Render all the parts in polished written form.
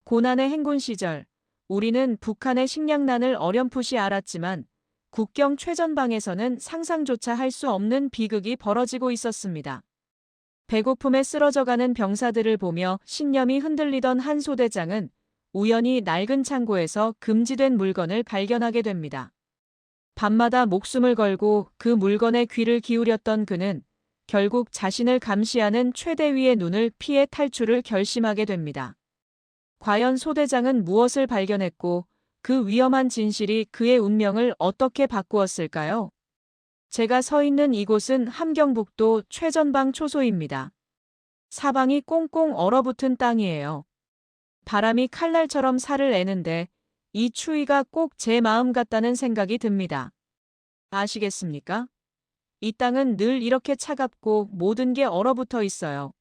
고난의 행군 시절, 우리는 북한의 식량난을 어렴풋이 알았지만 국경 최전방에서는 상상조차 할 수 없는 비극이 벌어지고 있었습니다. 배고픔에 쓰러져가는 병사들을 보며 신념이 흔들리던 한 소대장은 우연히 낡은 창고에서 금지된 물건을 발견하게 됩니다. 밤마다 목숨을 걸고 그 물건에 귀를 기울였던 그는 결국 자신을 감시하는 최대위의 눈을 피해 탈출을 결심하게 됩니다. 과연 소대장은 무엇을 발견했고 그 위험한 진실이 그의 운명을 어떻게 바꾸었을까요? 제가 서 있는 이곳은 함경북도 최전방 초소입니다. 사방이 꽁꽁 얼어붙은 땅이에요. 바람이 칼날처럼 살을 애는데 이 추위가 꼭 제 마음 같다는 생각이 듭니다. 아시겠습니까? 이 땅은 늘 이렇게 차갑고 모든 게 얼어붙어 있어요.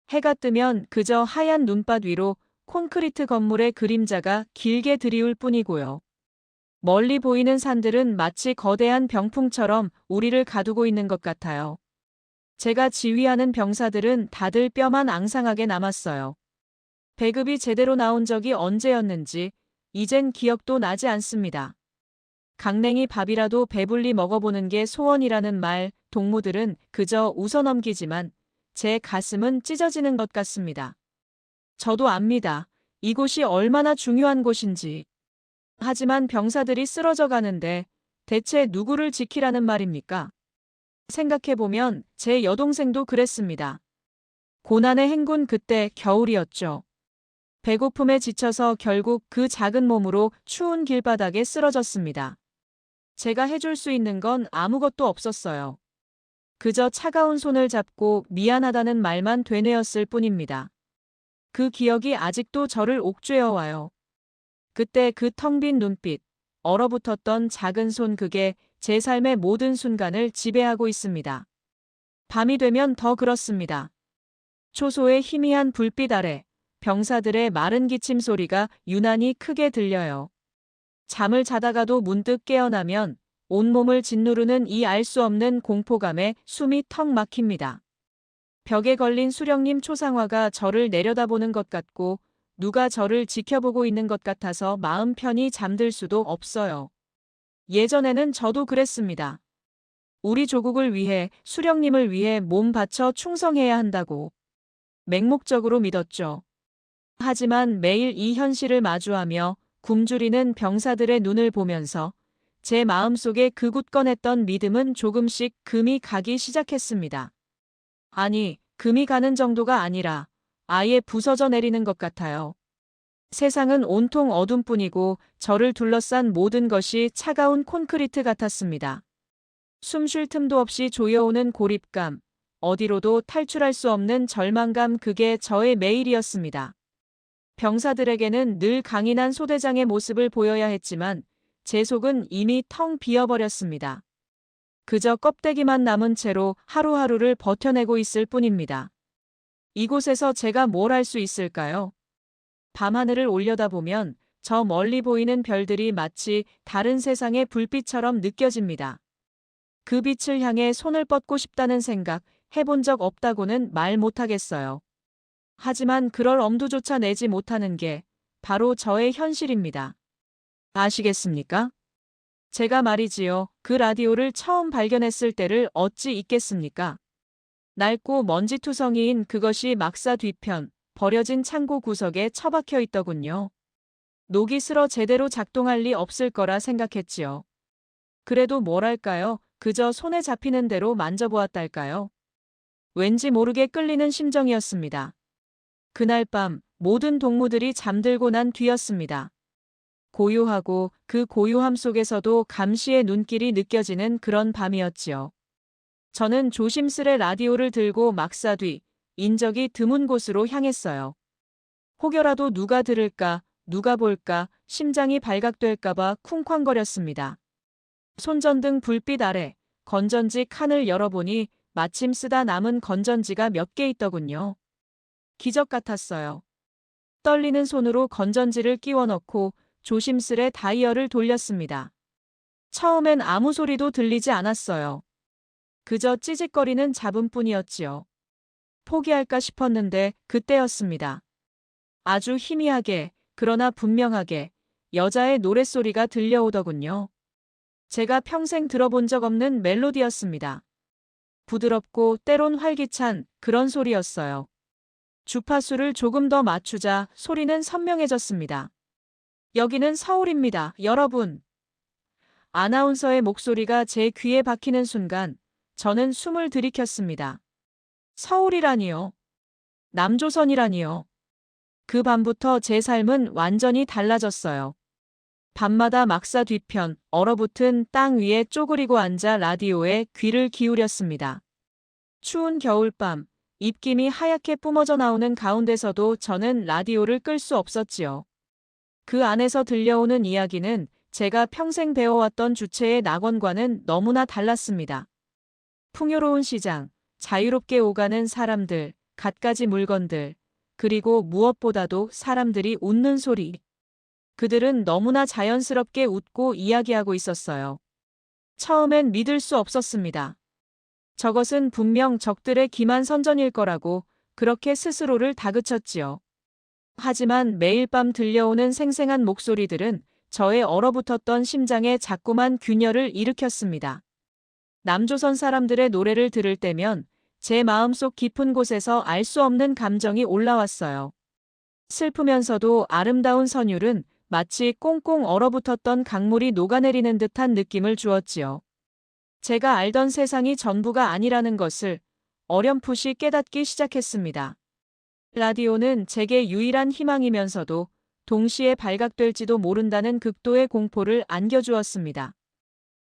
해가 뜨면 그저 하얀 눈밭 위로 콘크리트 건물의 그림자가 길게 드리울 뿐이고요. 멀리 보이는 산들은 마치 거대한 병풍처럼 우리를 가두고 있는 것 같아요. 제가 지휘하는 병사들은 다들 뼈만 앙상하게 남았어요. 배급이 제대로 나온 적이 언제였는지 이젠 기억도 나지 않습니다. 강냉이 밥이라도 배불리 먹어보는 게 소원이라는 말, 동무들은 그저 웃어넘기지만 제 가슴은 찢어지는 것 같습니다. 저도 압니다. 이곳이 얼마나 중요한 곳인지. 하지만 병사들이 쓰러져 가는데 대체 누구를 지키라는 말입니까? 생각해보면 제 여동생도 그랬습니다. 고난의 행군 그때 겨울이었죠. 배고픔에 지쳐서 결국 그 작은 몸으로 추운 길바닥에 쓰러졌습니다. 제가 해줄 수 있는 건 아무것도 없었어요. 그저 차가운 손을 잡고 미안하다는 말만 되뇌었을 뿐입니다. 그 기억이 아직도 저를 옥죄어 와요. 그때 그 텅 빈 눈빛, 얼어붙었던 작은 손 그게 제 삶의 모든 순간을 지배하고 있습니다. 밤이 되면 더 그렇습니다. 초소의 희미한 불빛 아래 병사들의 마른 기침 소리가 유난히 크게 들려요. 잠을 자다가도 문득 깨어나면 온몸을 짓누르는 이 알 수 없는 공포감에 숨이 턱 막힙니다. 벽에 걸린 수령님 초상화가 저를 내려다보는 것 같고 누가 저를 지켜보고 있는 것 같아서 마음 편히 잠들 수도 없어요. 예전에는 저도 그랬습니다. 우리 조국을 위해, 수령님을 위해 몸 바쳐 충성해야 한다고 맹목적으로 믿었죠. 하지만 매일 이 현실을 마주하며 굶주리는 병사들의 눈을 보면서 제 마음속에 그 굳건했던 믿음은 조금씩 금이 가기 시작했습니다. 아니, 금이 가는 정도가 아니라 아예 부서져 내리는 것 같아요. 세상은 온통 어둠뿐이고 저를 둘러싼 모든 것이 차가운 콘크리트 같았습니다. 숨 쉴 틈도 없이 조여오는 고립감, 어디로도 탈출할 수 없는 절망감 그게 저의 매일이었습니다. 병사들에게는 늘 강인한 소대장의 모습을 보여야 했지만 제 속은 이미 텅 비어버렸습니다. 그저 껍데기만 남은 채로 하루하루를 버텨내고 있을 뿐입니다. 이곳에서 제가 뭘 할 수 있을까요? 밤하늘을 올려다보면 저 멀리 보이는 별들이 마치 다른 세상의 불빛처럼 느껴집니다. 그 빛을 향해 손을 뻗고 싶다는 생각 해본 적 없다고는 말 못하겠어요. 하지만 그럴 엄두조차 내지 못하는 게 바로 저의 현실입니다. 아시겠습니까? 제가 말이지요. 그 라디오를 처음 발견했을 때를 어찌 잊겠습니까? 낡고 먼지투성이인 그것이 막사 뒤편, 버려진 창고 구석에 처박혀 있더군요. 녹이 슬어 제대로 작동할 리 없을 거라 생각했지요. 그래도 뭐랄까요? 그저 손에 잡히는 대로 만져보았달까요? 왠지 모르게 끌리는 심정이었습니다. 그날 밤 모든 동무들이 잠들고 난 뒤였습니다. 고요하고 그 고요함 속에서도 감시의 눈길이 느껴지는 그런 밤이었지요. 저는 조심스레 라디오를 들고 막사 뒤 인적이 드문 곳으로 향했어요. 혹여라도 누가 들을까, 누가 볼까, 심장이 발각될까봐 쿵쾅거렸습니다. 손전등 불빛 아래 건전지 칸을 열어보니 마침 쓰다 남은 건전지가 몇 개 있더군요. 기적 같았어요. 떨리는 손으로 건전지를 끼워 넣고 조심스레 다이얼을 돌렸습니다. 처음엔 아무 소리도 들리지 않았어요. 그저 찌직거리는 잡음뿐이었지요. 포기할까 싶었는데 그때였습니다. 아주 희미하게, 그러나 분명하게 여자의 노랫소리가 들려오더군요. 제가 평생 들어본 적 없는 멜로디였습니다. 부드럽고 때론 활기찬 그런 소리였어요. 주파수를 조금 더 맞추자 소리는 선명해졌습니다. 여기는 서울입니다, 여러분. 아나운서의 목소리가 제 귀에 박히는 순간 저는 숨을 들이켰습니다. 서울이라니요. 남조선이라니요. 그 밤부터 제 삶은 완전히 달라졌어요. 밤마다 막사 뒤편 얼어붙은 땅 위에 쪼그리고 앉아 라디오에 귀를 기울였습니다. 추운 겨울밤, 입김이 하얗게 뿜어져 나오는 가운데서도 저는 라디오를 끌 수 없었지요. 그 안에서 들려오는 이야기는 제가 평생 배워왔던 주체의 낙원과는 너무나 달랐습니다. 풍요로운 시장, 자유롭게 오가는 사람들, 갖가지 물건들, 그리고 무엇보다도 사람들이 웃는 소리. 그들은 너무나 자연스럽게 웃고 이야기하고 있었어요. 처음엔 믿을 수 없었습니다. 저것은 분명 적들의 기만 선전일 거라고 그렇게 스스로를 다그쳤지요. 하지만 매일 밤 들려오는 생생한 목소리들은 저의 얼어붙었던 심장에 자꾸만 균열을 일으켰습니다. 남조선 사람들의 노래를 들을 때면 제 마음속 깊은 곳에서 알 수 없는 감정이 올라왔어요. 슬프면서도 아름다운 선율은 마치 꽁꽁 얼어붙었던 강물이 녹아내리는 듯한 느낌을 주었지요. 제가 알던 세상이 전부가 아니라는 것을 어렴풋이 깨닫기 시작했습니다. 라디오는 제게 유일한 희망이면서도 동시에 발각될지도 모른다는 극도의 공포를 안겨주었습니다.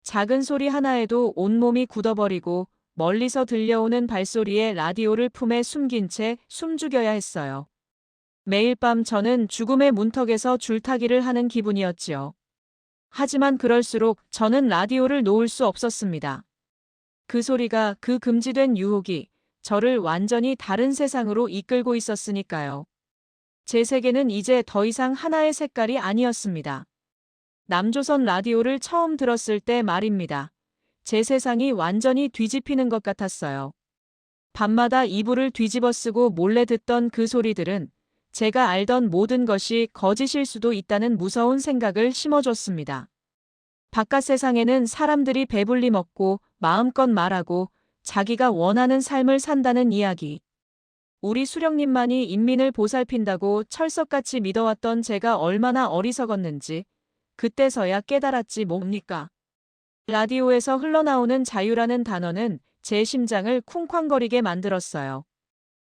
작은 소리 하나에도 온몸이 굳어버리고 멀리서 들려오는 발소리에 라디오를 품에 숨긴 채 숨죽여야 했어요. 매일 밤 저는 죽음의 문턱에서 줄타기를 하는 기분이었지요. 하지만 그럴수록 저는 라디오를 놓을 수 없었습니다. 그 소리가, 그 금지된 유혹이 저를 완전히 다른 세상으로 이끌고 있었으니까요. 제 세계는 이제 더 이상 하나의 색깔이 아니었습니다. 남조선 라디오를 처음 들었을 때 말입니다. 제 세상이 완전히 뒤집히는 것 같았어요. 밤마다 이불을 뒤집어 쓰고 몰래 듣던 그 소리들은 제가 알던 모든 것이 거짓일 수도 있다는 무서운 생각을 심어줬습니다. 바깥 세상에는 사람들이 배불리 먹고 마음껏 말하고 자기가 원하는 삶을 산다는 이야기. 우리 수령님만이 인민을 보살핀다고 철석같이 믿어왔던 제가 얼마나 어리석었는지 그때서야 깨달았지 뭡니까. 라디오에서 흘러나오는 자유라는 단어는 제 심장을 쿵쾅거리게 만들었어요.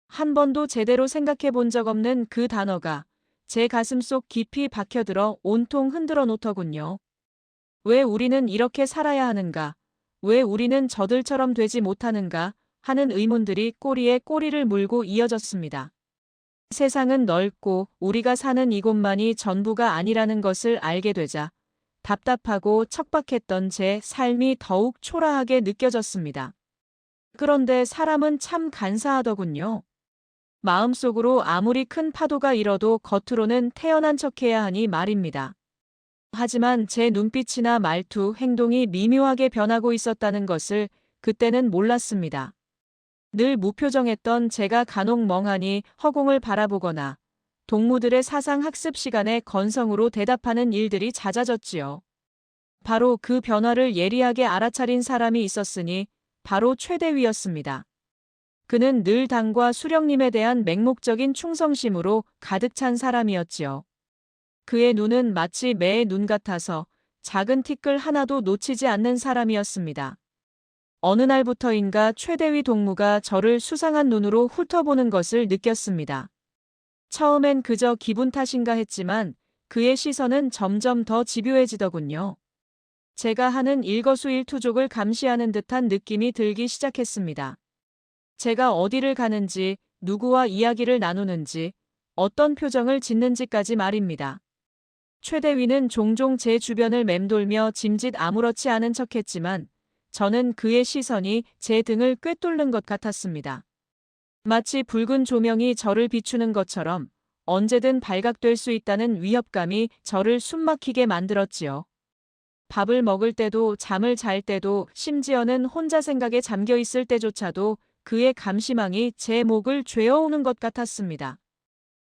한 번도 제대로 생각해 본 적 없는 그 단어가 제 가슴속 깊이 박혀들어 온통 흔들어 놓더군요. 왜 우리는 이렇게 살아야 하는가? 왜 우리는 저들처럼 되지 못하는가? 하는 의문들이 꼬리에 꼬리를 물고 이어졌습니다. 세상은 넓고 우리가 사는 이곳만이 전부가 아니라는 것을 알게 되자 답답하고 척박했던 제 삶이 더욱 초라하게 느껴졌습니다. 그런데 사람은 참 간사하더군요. 마음속으로 아무리 큰 파도가 일어도 겉으로는 태연한 척해야 하니 말입니다. 하지만 제 눈빛이나 말투, 행동이 미묘하게 변하고 있었다는 것을 그때는 몰랐습니다. 늘 무표정했던 제가 간혹 멍하니 허공을 바라보거나 동무들의 사상 학습 시간에 건성으로 대답하는 일들이 잦아졌지요. 바로 그 변화를 예리하게 알아차린 사람이 있었으니 바로 최대위였습니다. 그는 늘 당과 수령님에 대한 맹목적인 충성심으로 가득 찬 사람이었지요. 그의 눈은 마치 매의 눈 같아서 작은 티끌 하나도 놓치지 않는 사람이었습니다. 어느 날부터인가 최대위 동무가 저를 수상한 눈으로 훑어보는 것을 느꼈습니다. 처음엔 그저 기분 탓인가 했지만 그의 시선은 점점 더 집요해지더군요. 제가 하는 일거수일투족을 감시하는 듯한 느낌이 들기 시작했습니다. 제가 어디를 가는지, 누구와 이야기를 나누는지, 어떤 표정을 짓는지까지 말입니다. 최대위는 종종 제 주변을 맴돌며 짐짓 아무렇지 않은 척했지만 저는 그의 시선이 제 등을 꿰뚫는 것 같았습니다. 마치 붉은 조명이 저를 비추는 것처럼 언제든 발각될 수 있다는 위협감이 저를 숨막히게 만들었지요. 밥을 먹을 때도 잠을 잘 때도 심지어는 혼자 생각에 잠겨 있을 때조차도 그의 감시망이 제 목을 죄어오는 것 같았습니다.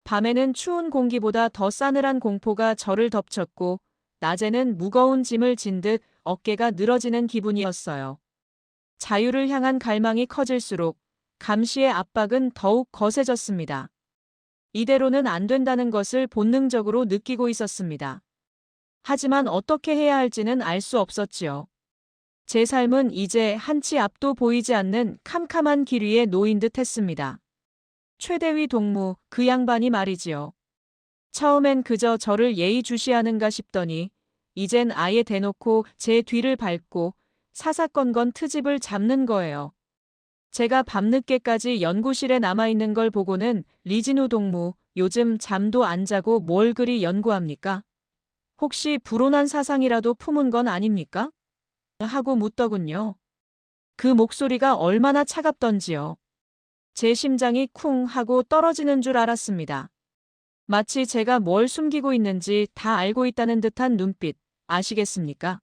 밤에는 추운 공기보다 더 싸늘한 공포가 저를 덮쳤고, 낮에는 무거운 짐을 진 듯 어깨가 늘어지는 기분이었어요. 자유를 향한 갈망이 커질수록 감시의 압박은 더욱 거세졌습니다. 이대로는 안 된다는 것을 본능적으로 느끼고 있었습니다. 하지만 어떻게 해야 할지는 알 수 없었지요. 제 삶은 이제 한치 앞도 보이지 않는 캄캄한 길 위에 놓인 듯 했습니다. 최대위 동무, 그 양반이 말이지요. 처음엔 그저 저를 예의주시하는가 싶더니 이젠 아예 대놓고 제 뒤를 밟고 사사건건 트집을 잡는 거예요. 제가 밤늦게까지 연구실에 남아있는 걸 보고는 리진우 동무, 요즘 잠도 안 자고 뭘 그리 연구합니까? 혹시 불온한 사상이라도 품은 건 아닙니까? 하고 묻더군요. 그 목소리가 얼마나 차갑던지요. 제 심장이 쿵 하고 떨어지는 줄 알았습니다. 마치 제가 뭘 숨기고 있는지 다 알고 있다는 듯한 눈빛, 아시겠습니까?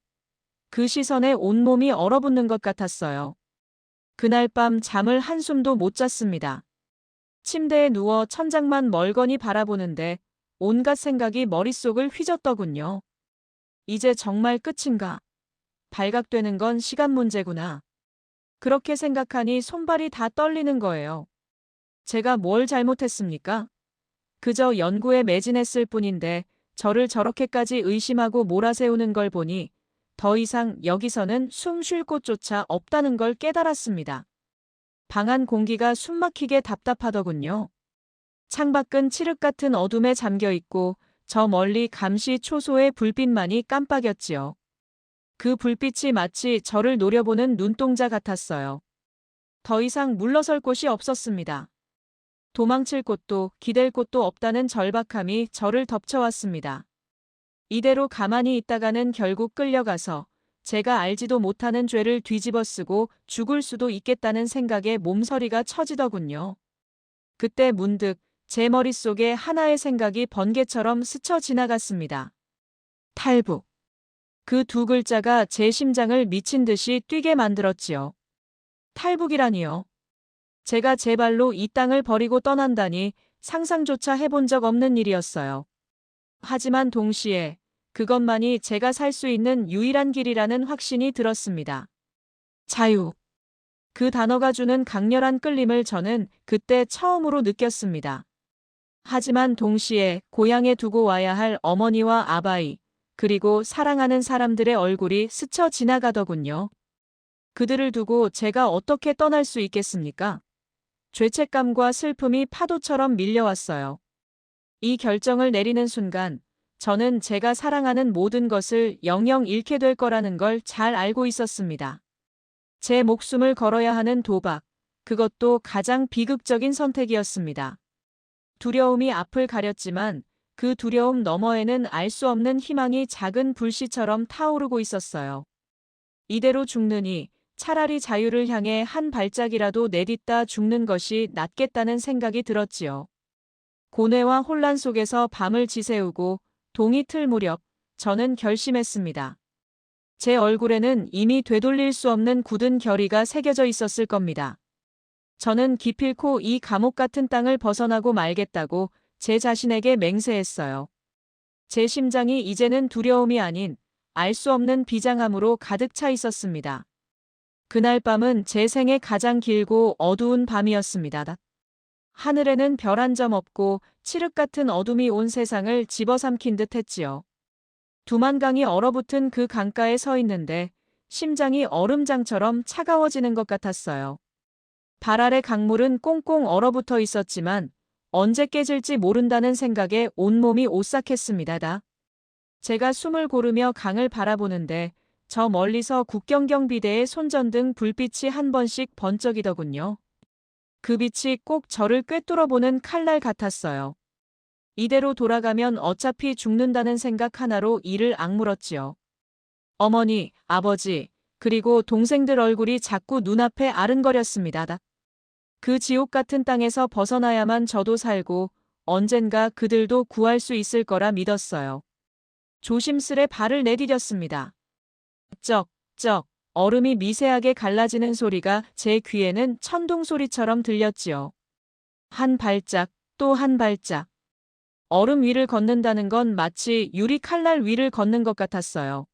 그 시선에 온몸이 얼어붙는 것 같았어요. 그날 밤 잠을 한숨도 못 잤습니다. 침대에 누워 천장만 멀거니 바라보는데 온갖 생각이 머릿속을 휘젓더군요. 이제 정말 끝인가? 발각되는 건 시간 문제구나. 그렇게 생각하니 손발이 다 떨리는 거예요. 제가 뭘 잘못했습니까? 그저 연구에 매진했을 뿐인데 저를 저렇게까지 의심하고 몰아세우는 걸 보니 더 이상 여기서는 숨 쉴 곳조차 없다는 걸 깨달았습니다. 방 안 공기가 숨막히게 답답하더군요. 창밖은 칠흑 같은 어둠에 잠겨 있고 저 멀리 감시 초소의 불빛만이 깜빡였지요. 그 불빛이 마치 저를 노려보는 눈동자 같았어요. 더 이상 물러설 곳이 없었습니다. 도망칠 곳도 기댈 곳도 없다는 절박함이 저를 덮쳐왔습니다. 이대로 가만히 있다가는 결국 끌려가서 제가 알지도 못하는 죄를 뒤집어쓰고 죽을 수도 있겠다는 생각에 몸서리가 처지더군요. 그때 문득 제 머릿속에 하나의 생각이 번개처럼 스쳐 지나갔습니다. 탈북. 그 두 글자가 제 심장을 미친 듯이 뛰게 만들었지요. 탈북이라니요. 제가 제 발로 이 땅을 버리고 떠난다니 상상조차 해본 적 없는 일이었어요. 하지만 동시에 그것만이 제가 살 수 있는 유일한 길이라는 확신이 들었습니다. 자유. 그 단어가 주는 강렬한 끌림을 저는 그때 처음으로 느꼈습니다. 하지만 동시에 고향에 두고 와야 할 어머니와 아바이, 그리고 사랑하는 사람들의 얼굴이 스쳐 지나가더군요. 그들을 두고 제가 어떻게 떠날 수 있겠습니까? 죄책감과 슬픔이 파도처럼 밀려왔어요. 이 결정을 내리는 순간 저는 제가 사랑하는 모든 것을 영영 잃게 될 거라는 걸 잘 알고 있었습니다. 제 목숨을 걸어야 하는 도박, 그것도 가장 비극적인 선택이었습니다. 두려움이 앞을 가렸지만 그 두려움 너머에는 알 수 없는 희망이 작은 불씨처럼 타오르고 있었어요. 이대로 죽느니 차라리 자유를 향해 한 발짝이라도 내딛다 죽는 것이 낫겠다는 생각이 들었지요. 고뇌와 혼란 속에서 밤을 지새우고 동이 틀 무렵 저는 결심했습니다. 제 얼굴에는 이미 되돌릴 수 없는 굳은 결의가 새겨져 있었을 겁니다. 저는 기필코 이 감옥 같은 땅을 벗어나고 말겠다고 제 자신에게 맹세했어요. 제 심장이 이제는 두려움이 아닌 알 수 없는 비장함으로 가득 차 있었습니다. 그날 밤은 제 생애 가장 길고 어두운 밤이었습니다. 하늘에는 별 한 점 없고 칠흑 같은 어둠이 온 세상을 집어삼킨 듯 했지요. 두만강이 얼어붙은 그 강가에 서 있는데 심장이 얼음장처럼 차가워지는 것 같았어요. 발 아래 강물은 꽁꽁 얼어붙어 있었지만 언제 깨질지 모른다는 생각에 온몸이 오싹했습니다. 제가 숨을 고르며 강을 바라보는데 저 멀리서 국경경비대의 손전등 불빛이 한 번씩 번쩍이더군요. 그 빛이 꼭 저를 꿰뚫어보는 칼날 같았어요. 이대로 돌아가면 어차피 죽는다는 생각 하나로 이를 악물었지요. 어머니, 아버지, 그리고 동생들 얼굴이 자꾸 눈앞에 아른거렸습니다. 그 지옥 같은 땅에서 벗어나야만 저도 살고 언젠가 그들도 구할 수 있을 거라 믿었어요. 조심스레 발을 내디뎠습니다. 쩍, 쩍, 얼음이 미세하게 갈라지는 소리가 제 귀에는 천둥 소리처럼 들렸지요. 한 발짝, 또 한 발짝. 얼음 위를 걷는다는 건 마치 유리 칼날 위를 걷는 것 같았어요.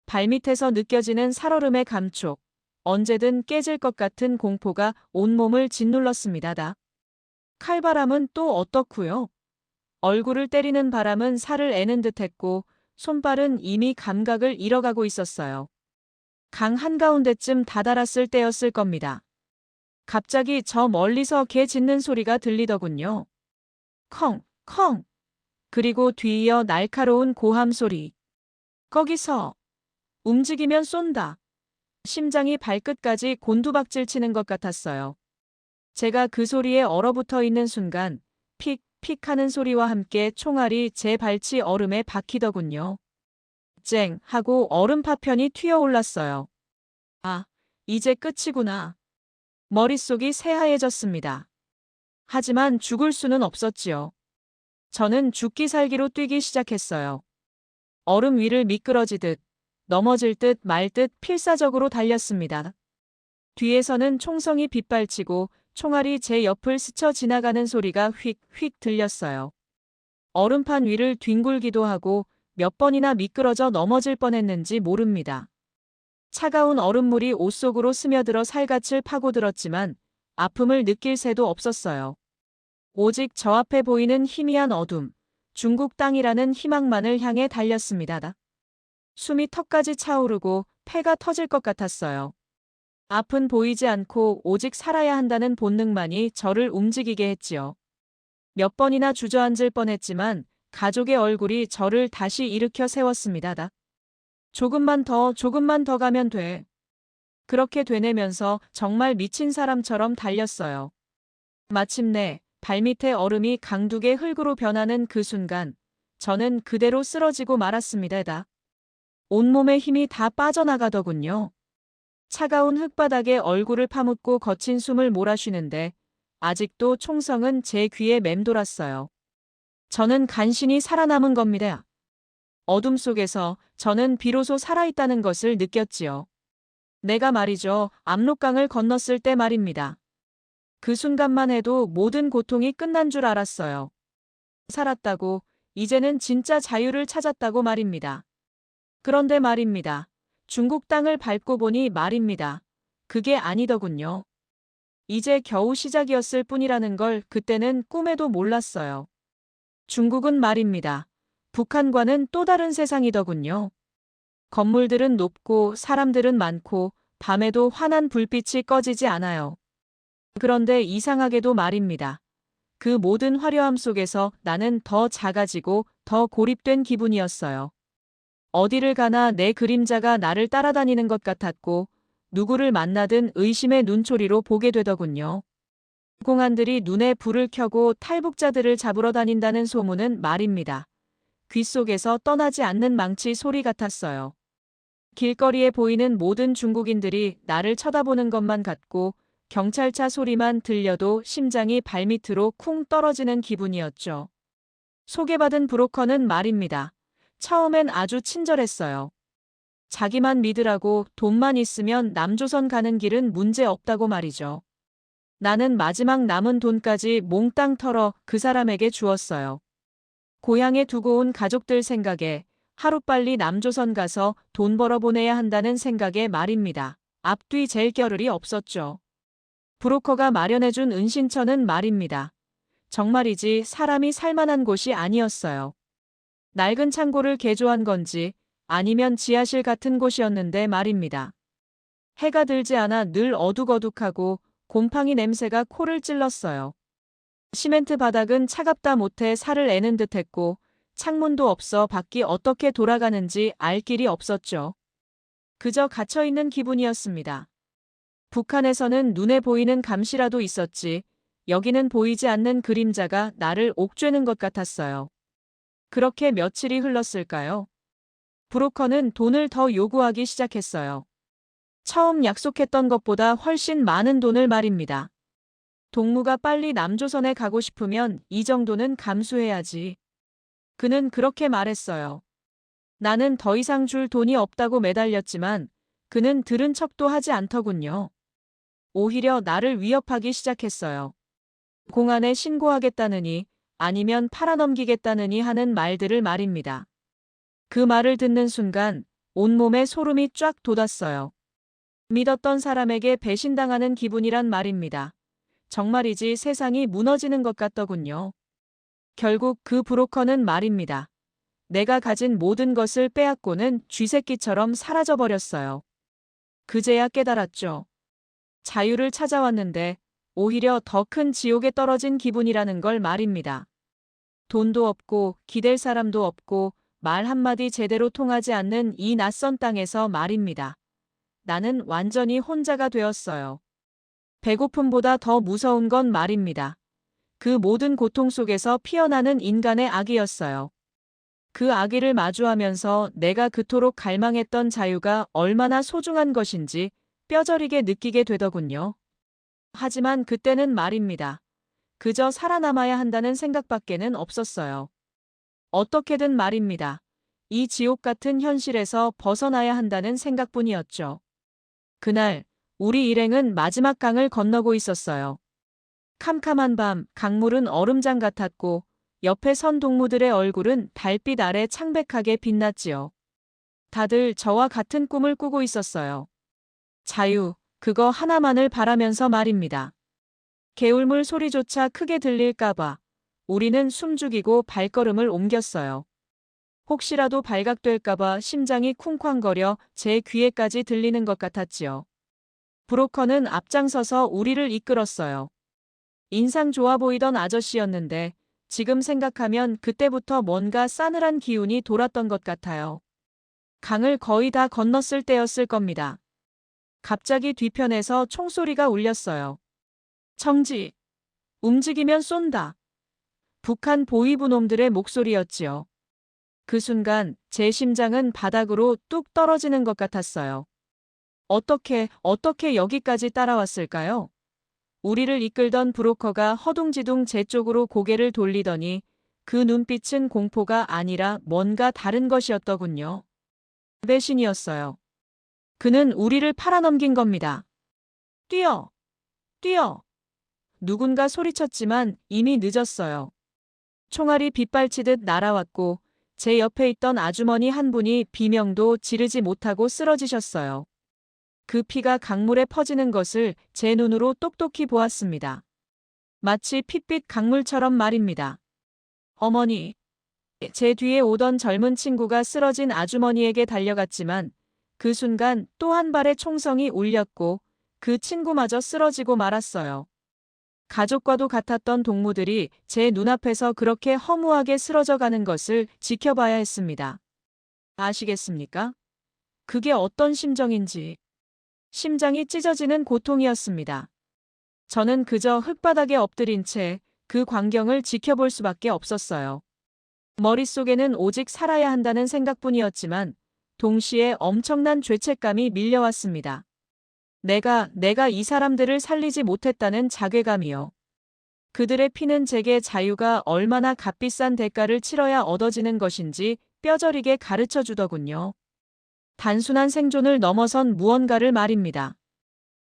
발밑에서 느껴지는 살얼음의 감촉, 언제든 깨질 것 같은 공포가 온몸을 짓눌렀습니다. 칼바람은 또 어떻고요? 얼굴을 때리는 바람은 살을 애는 듯했고 손발은 이미 감각을 잃어가고 있었어요. 강 한가운데쯤 다다랐을 때였을 겁니다. 갑자기 저 멀리서 개 짖는 소리가 들리더군요. 컹, 컹. 그리고 뒤이어 날카로운 고함 소리. 거기서 움직이면 쏜다. 심장이 발끝까지 곤두박질 치는 것 같았어요. 제가 그 소리에 얼어붙어 있는 순간 픽, 픽 하는 소리와 함께 총알이 제 발치 얼음에 박히더군요. 쨍 하고 얼음 파편이 튀어올랐어요. 아, 이제 끝이구나. 머릿속이 새하얘졌습니다. 하지만 죽을 수는 없었지요. 저는 죽기 살기로 뛰기 시작했어요. 얼음 위를 미끄러지듯 넘어질 듯 말 듯 필사적으로 달렸습니다. 뒤에서는 총성이 빗발치고 총알이 제 옆을 스쳐 지나가는 소리가 휙휙 들렸어요. 얼음판 위를 뒹굴기도 하고 몇 번이나 미끄러져 넘어질 뻔했는지 모릅니다. 차가운 얼음물이 옷 속으로 스며들어 살갗을 파고들었지만 아픔을 느낄 새도 없었어요. 오직 저 앞에 보이는 희미한 어둠, 중국 땅이라는 희망만을 향해 달렸습니다. 숨이 턱까지 차오르고 폐가 터질 것 같았어요. 앞은 보이지 않고 오직 살아야 한다는 본능만이 저를 움직이게 했지요. 몇 번이나 주저앉을 뻔했지만 가족의 얼굴이 저를 다시 일으켜 세웠습니다. 조금만 더 가면 돼. 그렇게 되뇌면서 정말 미친 사람처럼 달렸어요. 마침내 발밑에 얼음이 강둑의 흙으로 변하는 그 순간 저는 그대로 쓰러지고 말았습니다. 온몸의 힘이 다 빠져나가더군요. 차가운 흙바닥에 얼굴을 파묻고 거친 숨을 몰아쉬는데 아직도 총성은 제 귀에 맴돌았어요. 저는 간신히 살아남은 겁니다. 어둠 속에서 저는 비로소 살아있다는 것을 느꼈지요. 내가 말이죠. 압록강을 건넜을 때 말입니다. 그 순간만 해도 모든 고통이 끝난 줄 알았어요. 살았다고, 이제는 진짜 자유를 찾았다고 말입니다. 그런데 말입니다. 중국 땅을 밟고 보니 말입니다. 그게 아니더군요. 이제 겨우 시작이었을 뿐이라는 걸 그때는 꿈에도 몰랐어요. 중국은 말입니다. 북한과는 또 다른 세상이더군요. 건물들은 높고 사람들은 많고 밤에도 환한 불빛이 꺼지지 않아요. 그런데 이상하게도 말입니다. 그 모든 화려함 속에서 나는 더 작아지고 더 고립된 기분이었어요. 어디를 가나 내 그림자가 나를 따라다니는 것 같았고 누구를 만나든 의심의 눈초리로 보게 되더군요. 공안들이 눈에 불을 켜고 탈북자들을 잡으러 다닌다는 소문은 말입니다. 귓속에서 떠나지 않는 망치 소리 같았어요. 길거리에 보이는 모든 중국인들이 나를 쳐다보는 것만 같고 경찰차 소리만 들려도 심장이 발밑으로 쿵 떨어지는 기분이었죠. 소개받은 브로커는 말입니다. 처음엔 아주 친절했어요. 자기만 믿으라고 돈만 있으면 남조선 가는 길은 문제 없다고 말이죠. 나는 마지막 남은 돈까지 몽땅 털어 그 사람에게 주었어요. 고향에 두고 온 가족들 생각에 하루빨리 남조선 가서 돈 벌어 보내야 한다는 생각에 말입니다. 앞뒤 잴 겨를이 없었죠. 브로커가 마련해준 은신처는 말입니다. 정말이지 사람이 살만한 곳이 아니었어요. 낡은 창고를 개조한 건지 아니면 지하실 같은 곳이었는데 말입니다. 해가 들지 않아 늘 어둑어둑하고 곰팡이 냄새가 코를 찔렀어요. 시멘트 바닥은 차갑다 못해 살을 애는 듯했고 창문도 없어 밖이 어떻게 돌아가는지 알 길이 없었죠. 그저 갇혀있는 기분이었습니다. 북한에서는 눈에 보이는 감시라도 있었지 여기는 보이지 않는 그림자가 나를 옥죄는 것 같았어요. 그렇게 며칠이 흘렀을까요? 브로커는 돈을 더 요구하기 시작했어요. 처음 약속했던 것보다 훨씬 많은 돈을 말입니다. 동무가 빨리 남조선에 가고 싶으면 이 정도는 감수해야지. 그는 그렇게 말했어요. 나는 더 이상 줄 돈이 없다고 매달렸지만 그는 들은 척도 하지 않더군요. 오히려 나를 위협하기 시작했어요. 공안에 신고하겠다느니 아니면 팔아넘기겠다느니 하는 말들을 말입니다. 그 말을 듣는 순간 온몸에 소름이 쫙 돋았어요. 믿었던 사람에게 배신당하는 기분이란 말입니다. 정말이지 세상이 무너지는 것 같더군요. 결국 그 브로커는 말입니다. 내가 가진 모든 것을 빼앗고는 쥐새끼처럼 사라져버렸어요. 그제야 깨달았죠. 자유를 찾아왔는데 오히려 더 큰 지옥에 떨어진 기분이라는 걸 말입니다. 돈도 없고 기댈 사람도 없고 말 한마디 제대로 통하지 않는 이 낯선 땅에서 말입니다. 나는 완전히 혼자가 되었어요. 배고픔보다 더 무서운 건 말입니다. 그 모든 고통 속에서 피어나는 인간의 악이었어요. 그 악의를 마주하면서 내가 그토록 갈망했던 자유가 얼마나 소중한 것인지 뼈저리게 느끼게 되더군요. 하지만 그때는 말입니다. 그저 살아남아야 한다는 생각밖에는 없었어요. 어떻게든 말입니다. 이 지옥 같은 현실에서 벗어나야 한다는 생각뿐이었죠. 그날 우리 일행은 마지막 강을 건너고 있었어요. 캄캄한 밤 강물은 얼음장 같았고 옆에 선 동무들의 얼굴은 달빛 아래 창백하게 빛났지요. 다들 저와 같은 꿈을 꾸고 있었어요. 자유, 그거 하나만을 바라면서 말입니다. 개울물 소리조차 크게 들릴까봐 우리는 숨죽이고 발걸음을 옮겼어요. 혹시라도 발각될까봐 심장이 쿵쾅거려 제 귀에까지 들리는 것 같았지요. 브로커는 앞장서서 우리를 이끌었어요. 인상 좋아 보이던 아저씨였는데 지금 생각하면 그때부터 뭔가 싸늘한 기운이 돌았던 것 같아요. 강을 거의 다 건넜을 때였을 겁니다. 갑자기 뒤편에서 총소리가 울렸어요. 청지! 움직이면 쏜다. 북한 보위부 놈들의 목소리였지요. 그 순간 제 심장은 바닥으로 뚝 떨어지는 것 같았어요. 어떻게 여기까지 따라왔을까요? 우리를 이끌던 브로커가 허둥지둥 제 쪽으로 고개를 돌리더니 그 눈빛은 공포가 아니라 뭔가 다른 것이었더군요. 배신이었어요. 그는 우리를 팔아넘긴 겁니다. 뛰어! 뛰어! 누군가 소리쳤지만 이미 늦었어요. 총알이 빗발치듯 날아왔고 제 옆에 있던 아주머니 한 분이 비명도 지르지 못하고 쓰러지셨어요. 그 피가 강물에 퍼지는 것을 제 눈으로 똑똑히 보았습니다. 마치 핏빛 강물처럼 말입니다. 어머니. 제 뒤에 오던 젊은 친구가 쓰러진 아주머니에게 달려갔지만 그 순간 또 한 발의 총성이 울렸고 그 친구마저 쓰러지고 말았어요. 가족과도 같았던 동무들이 제 눈앞에서 그렇게 허무하게 쓰러져 가는 것을 지켜봐야 했습니다. 아시겠습니까? 그게 어떤 심정인지. 심장이 찢어지는 고통이었습니다. 저는 그저 흙바닥에 엎드린 채 그 광경을 지켜볼 수밖에 없었어요. 머릿속에는 오직 살아야 한다는 생각뿐이었지만 동시에 엄청난 죄책감이 밀려왔습니다. 내가 이 사람들을 살리지 못했다는 자괴감이요. 그들의 피는 제게 자유가 얼마나 값비싼 대가를 치러야 얻어지는 것인지 뼈저리게 가르쳐 주더군요. 단순한 생존을 넘어선 무언가를 말입니다.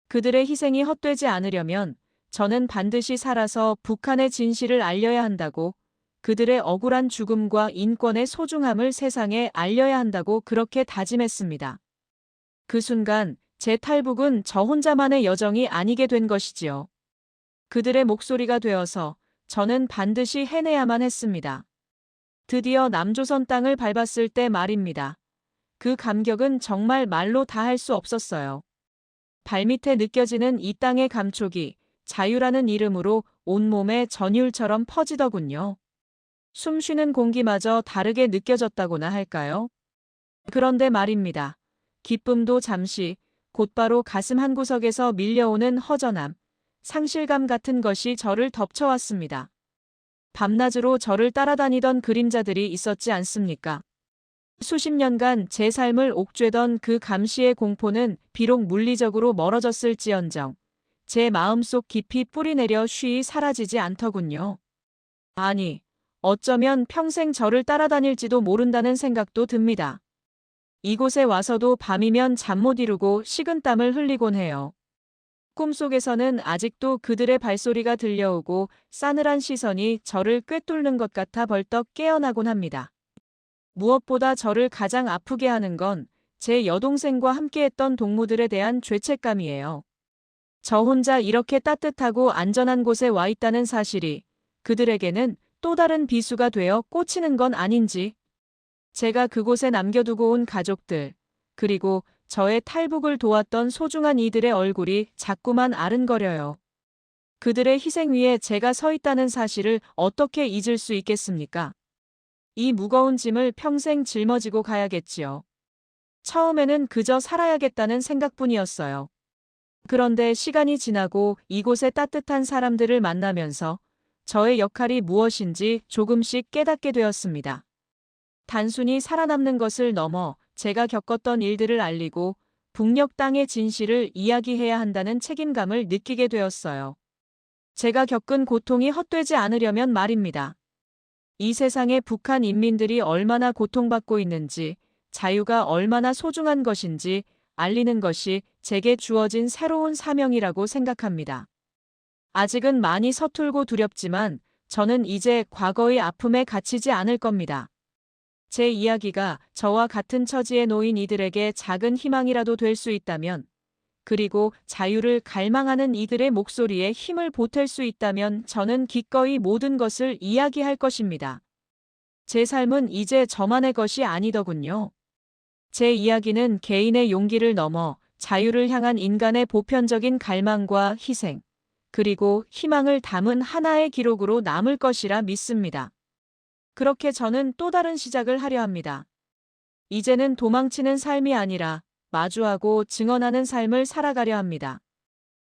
그들의 희생이 헛되지 않으려면 저는 반드시 살아서 북한의 진실을 알려야 한다고, 그들의 억울한 죽음과 인권의 소중함을 세상에 알려야 한다고 그렇게 다짐했습니다. 그 순간 제 탈북은 저 혼자만의 여정이 아니게 된 것이지요. 그들의 목소리가 되어서 저는 반드시 해내야만 했습니다. 드디어 남조선 땅을 밟았을 때 말입니다. 그 감격은 정말 말로 다 할 수 없었어요. 발밑에 느껴지는 이 땅의 감촉이 자유라는 이름으로 온몸에 전율처럼 퍼지더군요. 숨 쉬는 공기마저 다르게 느껴졌다고나 할까요? 그런데 말입니다. 기쁨도 잠시, 곧바로 가슴 한구석에서 밀려오는 허전함, 상실감 같은 것이 저를 덮쳐왔습니다. 밤낮으로 저를 따라다니던 그림자들이 있었지 않습니까? 수십 년간 제 삶을 옥죄던 그 감시의 공포는 비록 물리적으로 멀어졌을지언정 제 마음속 깊이 뿌리내려 쉬이 사라지지 않더군요. 아니, 어쩌면 평생 저를 따라다닐지도 모른다는 생각도 듭니다. 이곳에 와서도 밤이면 잠 못 이루고 식은땀을 흘리곤 해요. 꿈속에서는 아직도 그들의 발소리가 들려오고 싸늘한 시선이 저를 꿰뚫는 것 같아 벌떡 깨어나곤 합니다. 무엇보다 저를 가장 아프게 하는 건 제 여동생과 함께했던 동무들에 대한 죄책감이에요. 저 혼자 이렇게 따뜻하고 안전한 곳에 와 있다는 사실이 그들에게는 또 다른 비수가 되어 꽂히는 건 아닌지, 제가 그곳에 남겨두고 온 가족들, 그리고 저의 탈북을 도왔던 소중한 이들의 얼굴이 자꾸만 아른거려요. 그들의 희생 위에 제가 서 있다는 사실을 어떻게 잊을 수 있겠습니까? 이 무거운 짐을 평생 짊어지고 가야겠지요. 처음에는 그저 살아야겠다는 생각뿐이었어요. 그런데 시간이 지나고 이곳의 따뜻한 사람들을 만나면서 저의 역할이 무엇인지 조금씩 깨닫게 되었습니다. 단순히 살아남는 것을 넘어 제가 겪었던 일들을 알리고 북녘 땅의 진실을 이야기해야 한다는 책임감을 느끼게 되었어요. 제가 겪은 고통이 헛되지 않으려면 말입니다. 이 세상의 북한 인민들이 얼마나 고통받고 있는지, 자유가 얼마나 소중한 것인지 알리는 것이 제게 주어진 새로운 사명이라고 생각합니다. 아직은 많이 서툴고 두렵지만 저는 이제 과거의 아픔에 갇히지 않을 겁니다. 제 이야기가 저와 같은 처지에 놓인 이들에게 작은 희망이라도 될 수 있다면, 그리고 자유를 갈망하는 이들의 목소리에 힘을 보탤 수 있다면 저는 기꺼이 모든 것을 이야기할 것입니다. 제 삶은 이제 저만의 것이 아니더군요. 제 이야기는 개인의 용기를 넘어 자유를 향한 인간의 보편적인 갈망과 희생, 그리고 희망을 담은 하나의 기록으로 남을 것이라 믿습니다. 그렇게 저는 또 다른 시작을 하려 합니다. 이제는 도망치는 삶이 아니라 마주하고 증언하는 삶을 살아가려 합니다.